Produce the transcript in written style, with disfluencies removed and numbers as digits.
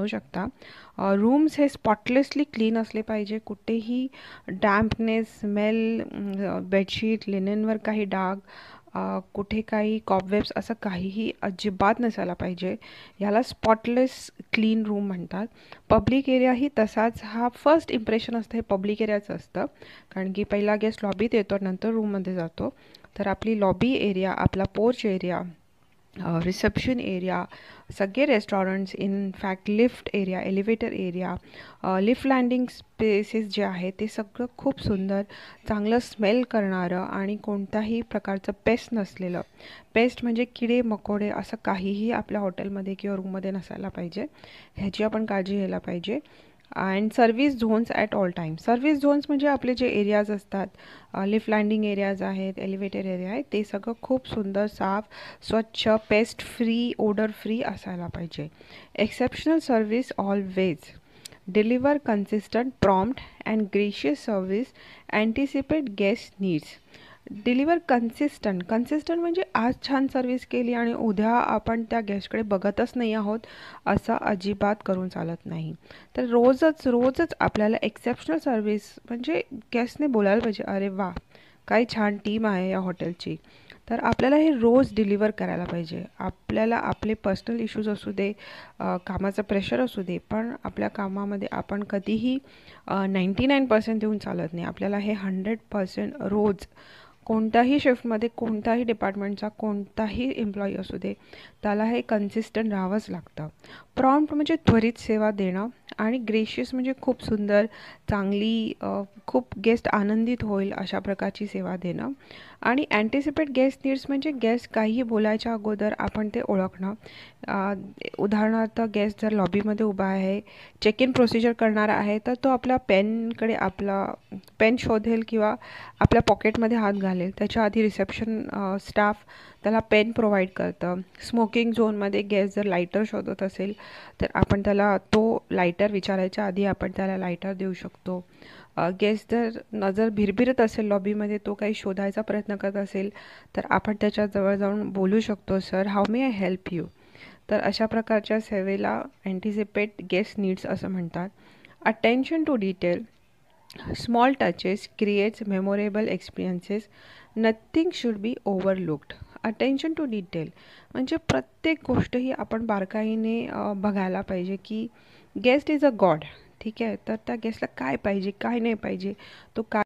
म्हणू शकता. रूम्स हे स्पॉटलेसली क्लीन असले पाहिजे. कुठेही डॅम्पनेस, स्मेल, बेडशीट, लिनेनवर काही डाग, कुठे काही कॉबवेब्स असं काहीही अजिबात नसायला पाहिजे. याला स्पॉटलेस क्लीन रूम म्हणतात. पब्लिक एरियाही तसाच. हा फर्स्ट इम्प्रेशन असतं हे पब्लिक एरियाचं असतं, कारण की पहिला गेस्ट लॉबीत येतो, नंतर रूममध्ये जातो. तर आपली लॉबी एरिया, आपला पोर्च एरिया, रिसेप्शन एरिया, सगळे restaurants, in fact lift area, elevator area, lift landing spaces जे आहे ते सगळं खूप सुंदर, चांगलं स्मेल करणारं आणि कोणत्याही प्रकारचं पेस्ट नसलेलं. पेस्ट म्हणजे किडे मकोडे असं काहीही आपल्या हॉटेलमध्ये किंवा रूममध्ये नसायला पाहिजे. ह्याची आपण काळजी घ्यायला पाहिजे. And service zones at all time. Service zones म्हणजे आपले जे एरियाज असतात, लिफ्ट लँडिंग एरियाज आहेत, एलिव्हेटर एरिया आहे, ते सगळं खूप सुंदर, साफ, स्वच्छ, पेस्ट फ्री, ओडर फ्री असायला पाहिजे. Exceptional service always. Deliver consistent, prompt and gracious service. Anticipate guest needs. Deliver consistent म्हणजे आज छान सर्व्हिस केली आणि उद्या आपण त्या गेस्टकडे बघतच नाही आहोत असं अजिबात करून चालत नाही. तर रोजच आपल्याला एक्सेप्शनल सर्व्हिस म्हणजे गेस्टने बोलायला पाहिजे, अरे वा, काय छान टीम आहे या हॉटेलची. तर आपल्याला हे रोज डिलिव्हर करायला पाहिजे. आपल्याला आपले पर्सनल इश्यूज असू दे, कामाचं प्रेशर असू दे, पण आपल्या कामामध्ये आपण कधीही 99% देऊन चालत नाही. आपल्याला हे 100% रोज, कोणत्याही शिफ्टमध्ये, कोणत्याही डिपार्टमेंटचा कोणताही एम्प्लॉई असू दे, त्याला हे कन्सिस्टंट राहावंच लागतं. प्रॉम्प्ट म्हणजे त्वरित सेवा देणं, आणि ग्रेशियस म्हणजे खूप सुंदर, चांगली, खूप गेस्ट आनंदित होईल अशा प्रकारची सेवा देणं. आणि अँटिसिपेट गेस्ट नीड्स म्हणजे गेस्ट काहीही बोलायच्या अगोदर आपण ते ओळखणं. उदाहरणार्थ गेस्ट जर लॉबीमध्ये उभा आहे, चेक इन प्रोसिजर करणार आहे, तर तो आपला आपला पेन शोधेल किंवा आपल्या पॉकेटमध्ये हात घालेल. त्याच्या आधी रिसेप्शन स्टाफ त्याला पेन प्रोव्हाइड करतं. स्मोकिंग झोनमध्ये गेस्ट जर लायटर शोधत असेल, तर आपण त्याला तो लायटर विचारायच्या आधी आपण त्याला लायटर देऊ शकतो. गेस्ट जर नजर भिरभिरत असेल लॉबीमध्ये, तो काही शोधायचा प्रयत्न करत असेल, तर आपण त्याच्याजवळ जाऊन बोलू शकतो, sir how may I help you. तर अशा प्रकारच्या सेवेला अँटिसिपेट गेस्ट नीड्स असं म्हणतात. Attention to detail. Small touches creates memorable experiences. Nothing should be overlooked. Attention to detail म्हणजे प्रत्येक गोष्ट ही आपण बारकाईने बघायला पाहिजे, की गेस्ट इज अ गॉड. ठीक आहे, तर त्या गेस्टला काय पाहिजे, काय नाही पाहिजे, तो काय